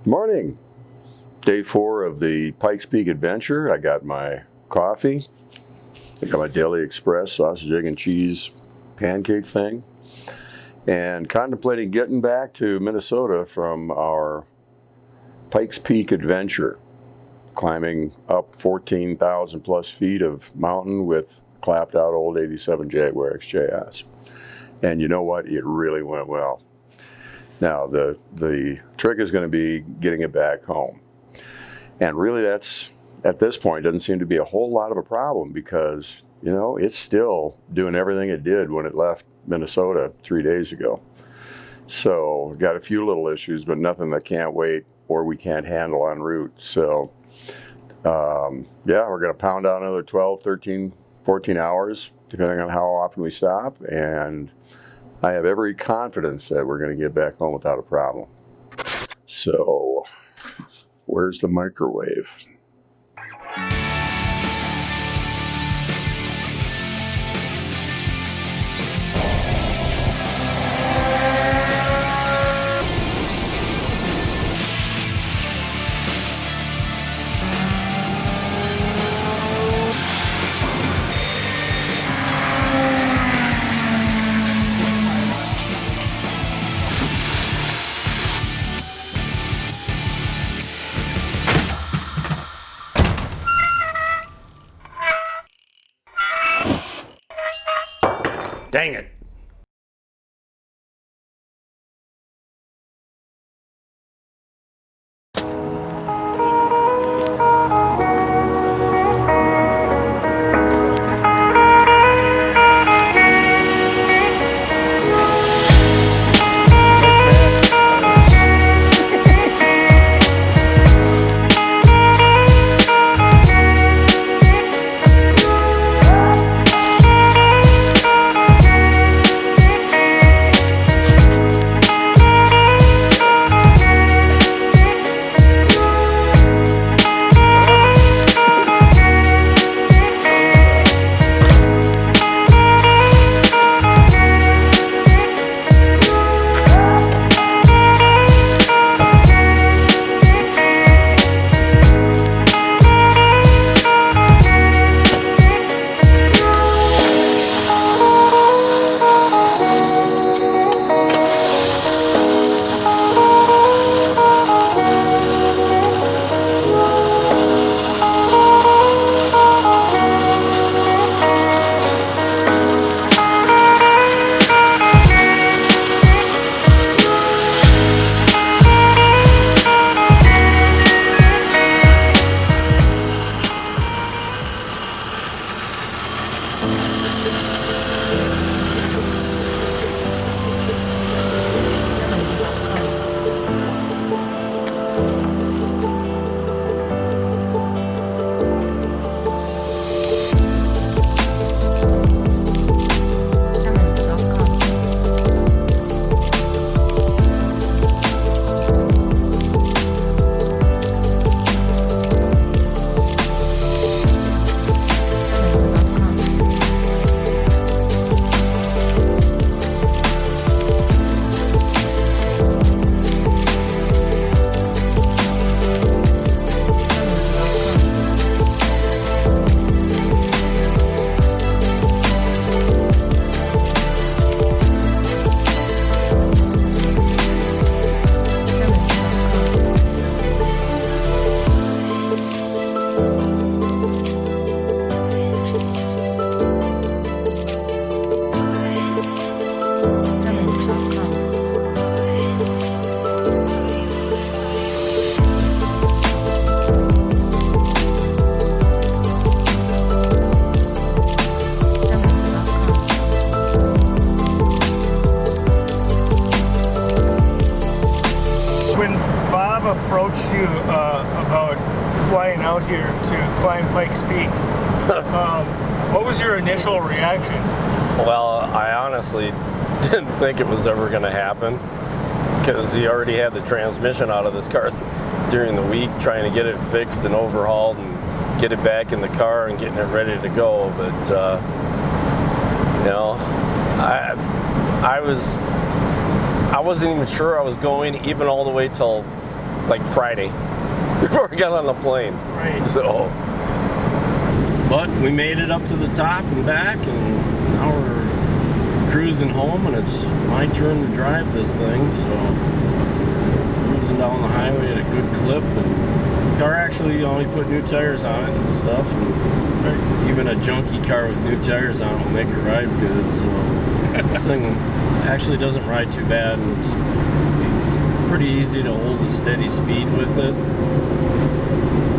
Morning. Day 4 of the Pikes Peak adventure. I got my coffee. I got my Daily Express sausage, egg, and cheese pancake thing. And contemplating getting back to Minnesota from our Pikes Peak adventure. Climbing up 14,000 plus feet of mountain with clapped out old 87 Jaguar XJS. And you know what? It really went well. Now, the trick is going to be getting it back home. And really that's, at this point, doesn't seem to be a whole lot of a problem because, you know, it's still doing everything it did when it left Minnesota 3 days ago. So, got a few little issues, but nothing that can't wait or we can't handle en route. So, yeah, we're going to pound out another 12, 13, 14 hours, depending on how often we stop. And I have every confidence that we're going to get back home without a problem. So, where's the microwave? Dang it. Approached you about flying out here to climb Pikes Peak. What was your initial reaction? Well, I honestly didn't think it was ever going to happen because he already had the transmission out of this car during the week, trying to get it fixed and overhauled and get it back in the car and getting it ready to go. But you know, I wasn't even sure I was going even all the way till like Friday before I got on the plane. Right. So, but we made it up to the top and back, and now we're cruising home, and it's my turn to drive this thing. So, cruising down the highway at a good clip, and car actually only put new tires on it and stuff, and even a junky car with new tires on it will make it ride good. So this thing actually doesn't ride too bad, and it's pretty easy to hold a steady speed with it.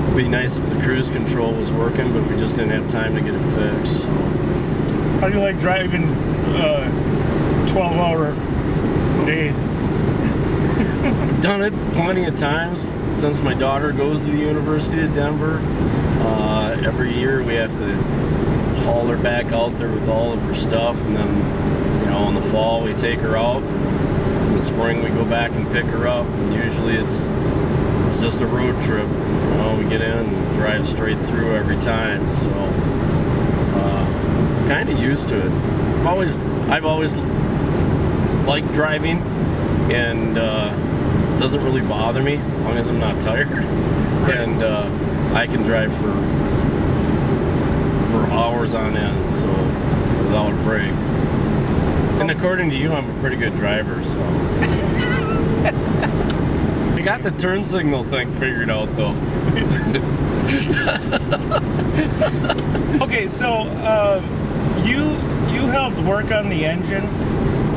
It'd be nice if the cruise control was working, but we just didn't have time to get it fixed. So. How do you like driving 12-hour days? I've done it plenty of times since my daughter goes to the University of Denver. Every year we have to haul her back out there with all of her stuff, and then, you know, in the fall we take her out. In the spring we go back and pick her up, and usually it's just a road trip. You know, we get in and drive straight through every time, so kind of used to it. I've always liked driving, and it doesn't really bother me as long as I'm not tired. And I can drive for hours on end, so without a break. And according to you, I'm a pretty good driver, so. I got the turn signal thing figured out, though. Okay, so you helped work on the engine,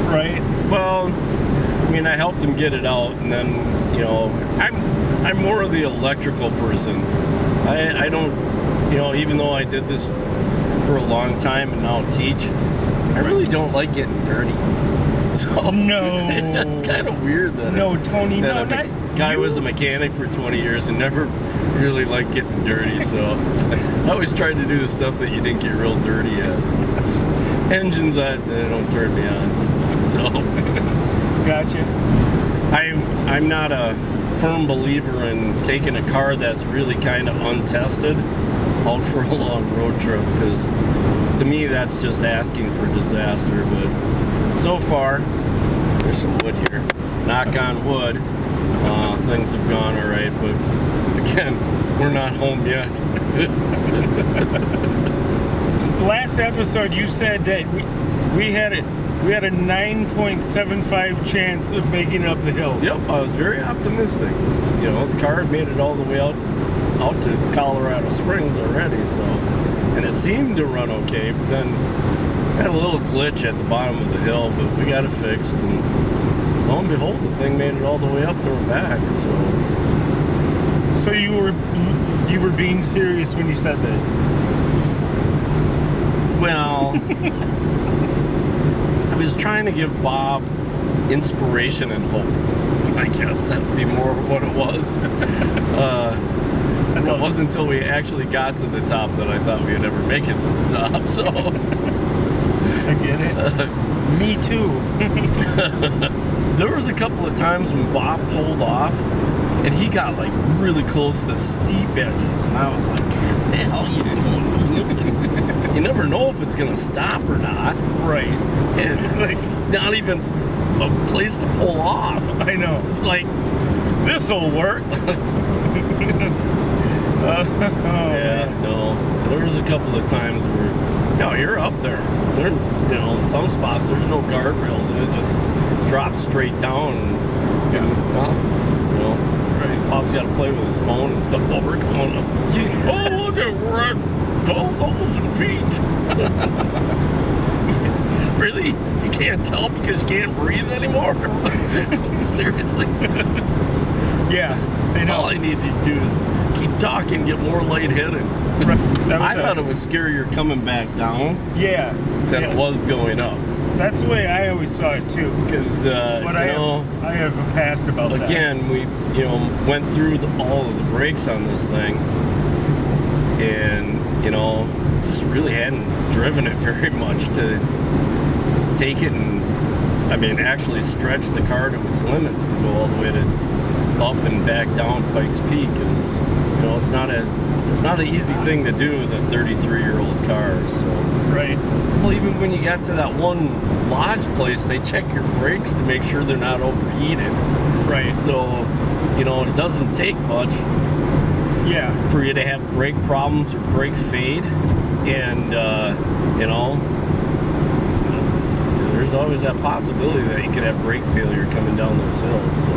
right? Well, I mean, I helped him get it out, and then, you know, I'm more of the electrical person. I don't, you know, even though I did this for a long time and now teach, I really don't like getting dirty. So No. it's kind of weird that Tony, that no, a not guy you. was a mechanic for 20 years and never really liked getting dirty. So I always tried to do the stuff that you didn't get real dirty at. Engines, they don't turn me on. So Gotcha. I'm not a firm believer in taking a car that's really kind of untested out for a long road trip, because to me that's just asking for disaster. But so far, there's some wood here, knock on wood, things have gone all right, but again, we're not home yet. Last episode you said that we had a 9.75 chance of making it up the hill. Yep, I was very optimistic. You know, the car had made it all the way out to Colorado Springs already, so, and it seemed to run okay, but then had a little glitch at the bottom of the hill, but we got it fixed, and lo and behold, the thing made it all the way up there and back. So you were being serious when you said that? Well, I was trying to give Bob inspiration and hope. I guess that would be more what it was. It wasn't until we actually got to the top that I thought we would ever make it to the top. So I get it. Me too. There was a couple of times when Bob pulled off, and he got like really close to steep edges, and I was like, "God the hell, you didn't want to listen." You never know if it's gonna stop or not. Right. And it's not even a place to pull off. I know. It's like, this'll work. no. There was a couple of times where, no, you're up there. There, you know, in some spots there's no guardrails, and it just drops straight down. And well, you know, right. Bob's got to play with his phone and stuff while we're going up. Oh, look at, we're at 12,000 feet. Really? You can't tell because you can't breathe anymore? Seriously? Yeah. That's all I need to do is keep talking, get more lightheaded. Right. I thought it was scarier coming back down than it was going up. That's the way I always saw it too. Because, But I have a past about that. Again, we, you know, went through all of the brakes on this thing, and, you know, just really hadn't driven it very much to take it and, I mean, actually stretch the car to its limits to go all the way to up and back down Pikes Peak, is, you know, it's not an easy thing to do with a 33-year-old car. So right. Well, even when you got to that one lodge place, they check your brakes to make sure they're not overheated. Right. So you know, it doesn't take much Yeah. for you to have brake problems or brake fade, and you know, there's always that possibility that you could have brake failure coming down those hills. So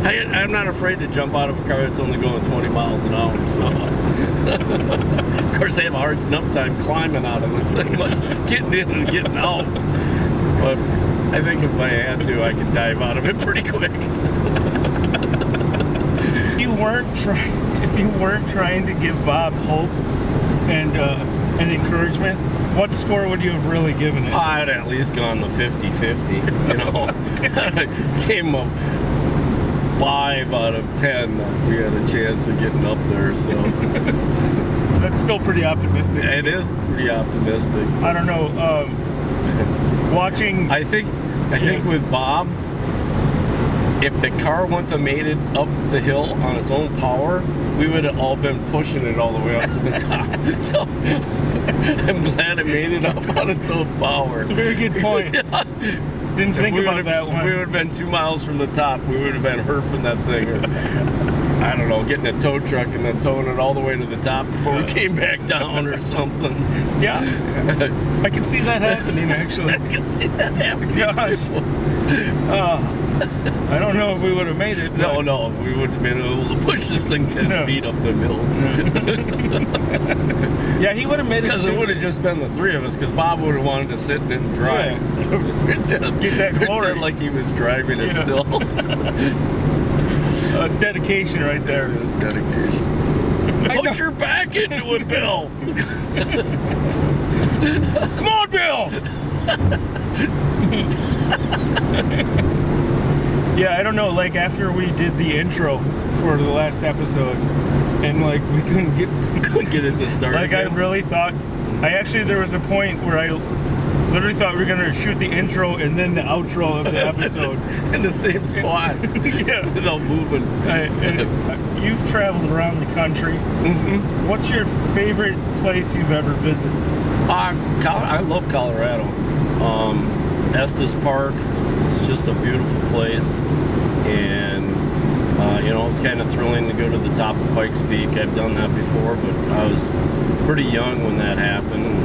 I'm not afraid to jump out of a car that's only going 20 miles an hour. So of course I have a hard enough time climbing out of this thing, much getting in and getting out. But I think if I had to, I could dive out of it pretty quick. If you weren't trying to give Bob hope and encouragement, what score would you have really given it? I'd at least gone the 50-50, you know. Gave him a 5 out of 10 that we had a chance of getting up there, so. That's still pretty optimistic. It is pretty optimistic. I don't know, watching... I think with Bob, if the car wouldn't have made it up the hill on its own power, we would have all been pushing it all the way up to the top. So I'm glad it made it up on its own power. It's a very good point. Yeah. Didn't think about that one. We would have been 2 miles from the top. We would have been hurfing that thing. Or, I don't know, getting a tow truck and then towing it all the way to the top before we came back down or something. Yeah. I can see that happening, actually. I can see that happening. Gosh. I don't know if we would have made it. No, we would have been able to push this thing 10 feet up the hills. Yeah, he would have made it. Because it would have just been the three of us, because Bob would have wanted to sit in it and drive. Yeah. Get that glory. Pretend like he was driving it still. It's dedication right there. It is dedication. Put your back into it, Bill. Come on, Bill. Yeah, I don't know, like after we did the intro for the last episode and like we couldn't get it to start. Like again. I really thought there was a point where I literally thought we were gonna shoot the intro and then the outro of the episode in the same spot. Yeah, without moving. You've traveled around the country. Mm-hmm. What's your favorite place you've ever visited? I love Colorado. Estes Park. It's just a beautiful place, and you know, it's kind of thrilling to go to the top of Pikes Peak. I've done that before, but I was pretty young when that happened.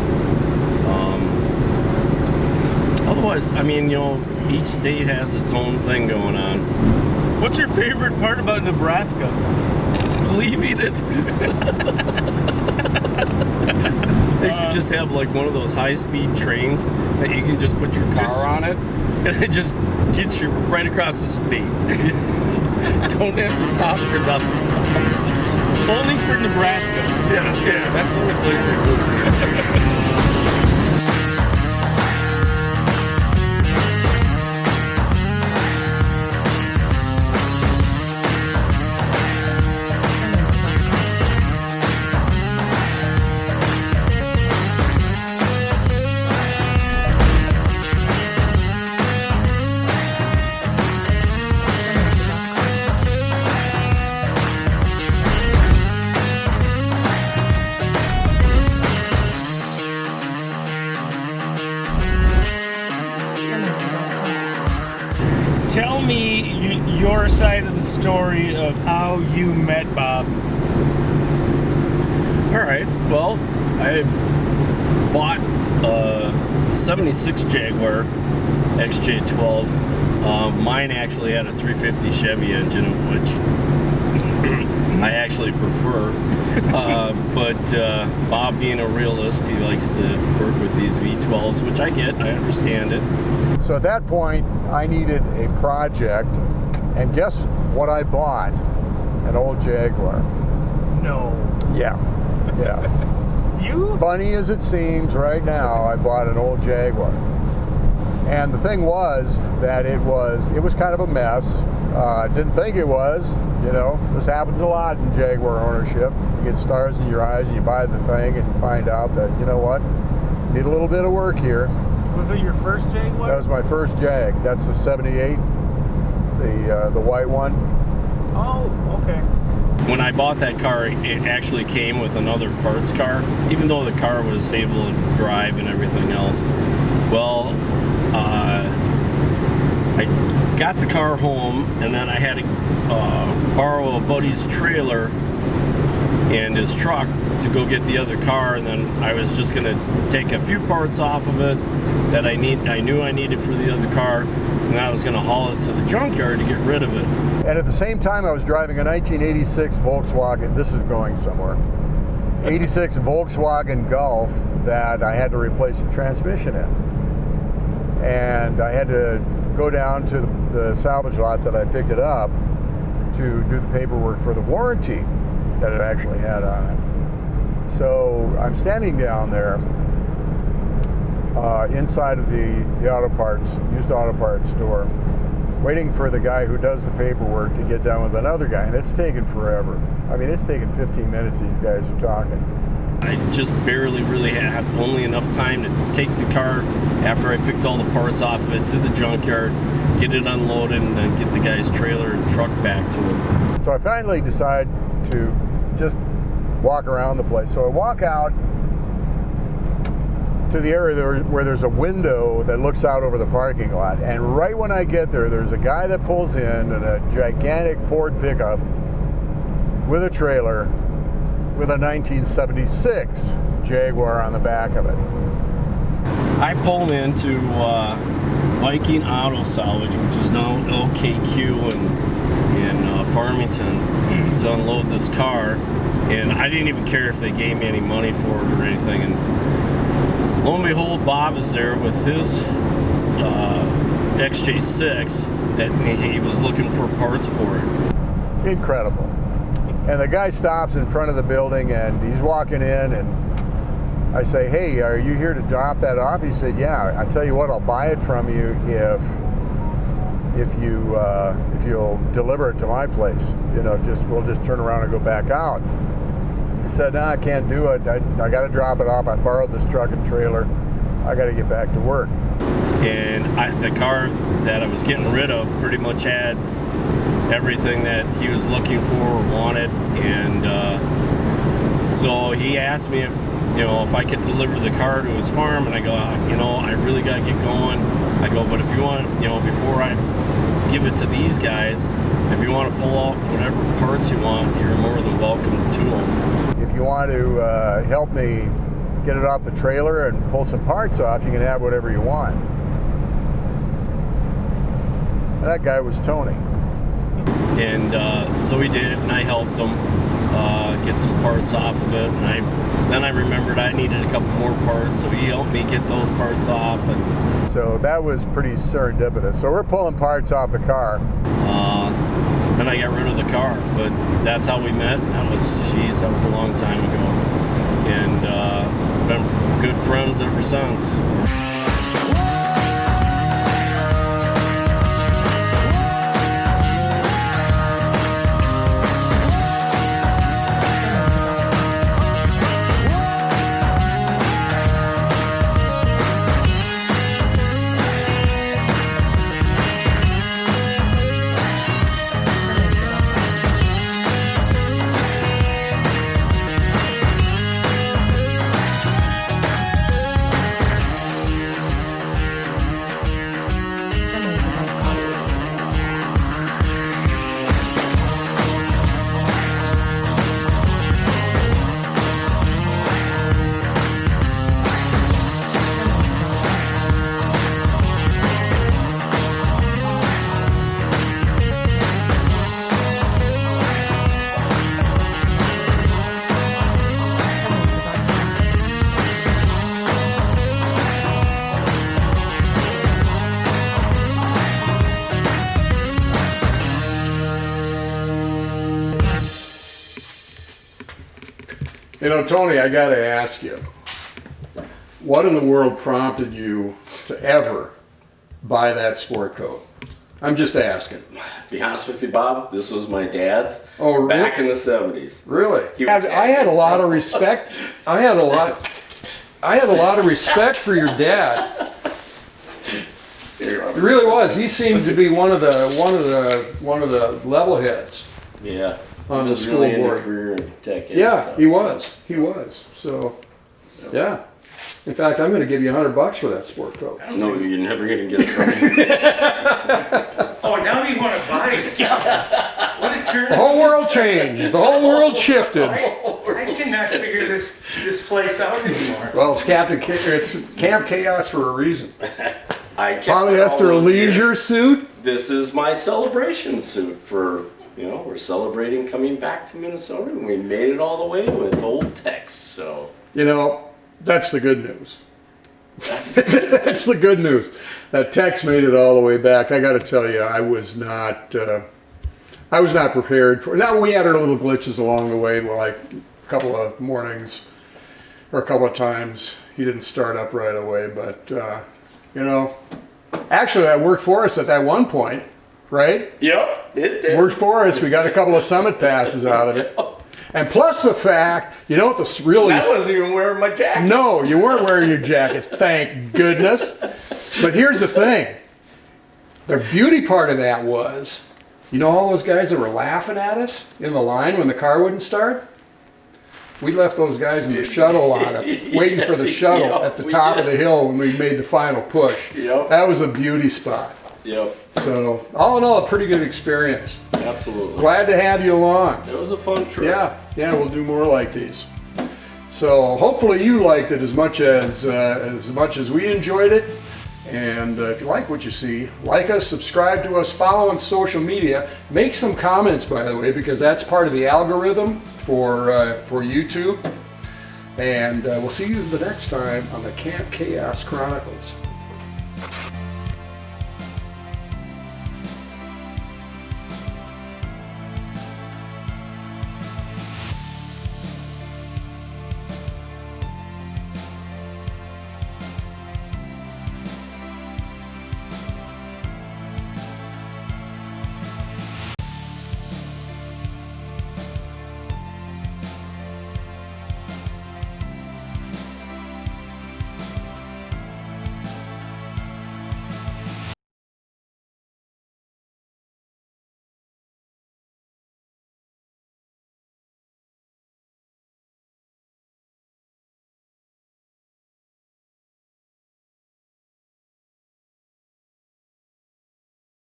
Otherwise, I mean, you know, each state has its own thing going on. What's your favorite part about Nebraska? Leaving it. They should just have like one of those high-speed trains that you can just put your car on it, and it just gets you right across the state. Don't have to stop for nothing. Only for Nebraska. Yeah, that's the only place you go. Tell me your side of the story of how you met Bob. All right. Well, I bought a 76 Jaguar XJ12. Mine actually had a 350 Chevy engine, which I actually prefer. But Bob, being a realist, he likes to work with these V12s, which I get. I understand it. So at that point, I needed a project, and guess what I bought? An old Jaguar. No. Yeah. You? Funny as it seems right now, I bought an old Jaguar. And the thing was that it was kind of a mess. I didn't think it was. You know, this happens a lot in Jaguar ownership. You get stars in your eyes, you buy the thing, and you find out that, you know what, need a little bit of work here. Was it your first Jaguar? That was my first Jag. That's the 78, the white one. Oh, okay. When I bought that car, it actually came with another parts car, even though the car was able to drive and everything else. Well, I got the car home, and then I had to borrow a buddy's trailer and his truck to go get the other car, and then I was just going to take a few parts off of it that I knew I needed for the other car, and then I was going to haul it to the junkyard to get rid of it. And at the same time, I was driving a 1986 Volkswagen. This is going somewhere. 86 Volkswagen Golf that I had to replace the transmission in. And I had to go down to the salvage lot that I picked it up to do the paperwork for the warranty that it actually had on it. So I'm standing down there inside of the used auto parts store, waiting for the guy who does the paperwork to get done with another guy, and it's taken forever. I mean, it's taken 15 minutes, these guys are talking. I just barely really had only enough time to take the car after I picked all the parts off of it to the junkyard, get it unloaded, and then get the guy's trailer and truck back to him. So I finally decide to just walk around the place. So I walk out to the area where there's a window that looks out over the parking lot. And right when I get there, there's a guy that pulls in a gigantic Ford pickup with a trailer with a 1976 Jaguar on the back of it. I pulled into Viking Auto Salvage, which is now LKQ in Farmington, to unload this car, and I didn't even care if they gave me any money for it or anything. And lo and behold, Bob is there with his XJ6 that he was looking for parts for it. Incredible. And the guy stops in front of the building, and he's walking in, and I say, "Hey, are you here to drop that off?" He said, "Yeah. I tell you what, I'll buy it from you if you'll deliver it to my place. You know, we'll just turn around and go back out." He said, "No, I can't do it. I got to drop it off. I borrowed this truck and trailer. I got to get back to work." And the car that I was getting rid of pretty much had everything that he was looking for or wanted, and so he asked me if I could deliver the car to his farm, and I go, I really got to get going. I go, but if you want, before I give it to these guys, if you want to pull out whatever parts you want, you're more than welcome to them. If you want to help me get it off the trailer and pull some parts off, you can have whatever you want. And that guy was Tony. And so he did, and I helped him get some parts off of it. And then I remembered I needed a couple more parts, so he helped me get those parts off. And so that was pretty serendipitous. So we're pulling parts off the car. Then I got rid of the car, but that's how we met. That was a long time ago, and been good friends ever since. You know, Tony, I got to ask you, what in the world prompted you to ever buy that sport coat? I'm just asking. Be honest with you, Bob, this was my dad's Really? back in the 70s. Really? He was- I had a lot of respect. I had a lot of respect for your dad. It really was. He seemed to be one of the level heads. Yeah. On He the was school really into board. career and tech and Yeah, stuff, he so. was. He was. So, yeah. In fact, I'm going to give you $100 for that sport coat. No, you're never gonna get it from me. Oh, now you want to buy it? What a turn! The whole world changed. The whole world shifted. I cannot figure this place out anymore. Well, it's it's Camp Chaos for a reason. I kept it all Polyester those leisure years. suit. This is my celebration suit for, we're celebrating coming back to Minnesota, and we made it all the way with Ol Tex. So That's the good news. that's That's the good news. That Tex made it all the way back. I got to tell you, I was not prepared for. Now we had our little glitches along the way, like a couple of mornings or a couple of times he didn't start up right away. But actually, that worked for us at that one point, right? Yep, it did. Worked for us. We got a couple of summit passes out of it. And plus the fact, what this really I wasn't even wearing my jacket. No, you weren't wearing your jacket, thank goodness. But here's the thing. The beauty part of that was, all those guys that were laughing at us in the line when the car wouldn't start? We left those guys in the shuttle on it, waiting for the shuttle Yep, at the we top did. of the hill when we made the final push. Yep. That was a beauty spot. Yep, So, all in all, a pretty good experience. absolutely. Glad to have you along. It was a fun trip. Yeah, we'll do more like these. So hopefully you liked it as much as we enjoyed it. And if you like what you see, like us, subscribe to us, follow on social media. Make some comments, by the way, because that's part of the algorithm for YouTube. And we'll see you the next time on the Camp Chaos Chronicles.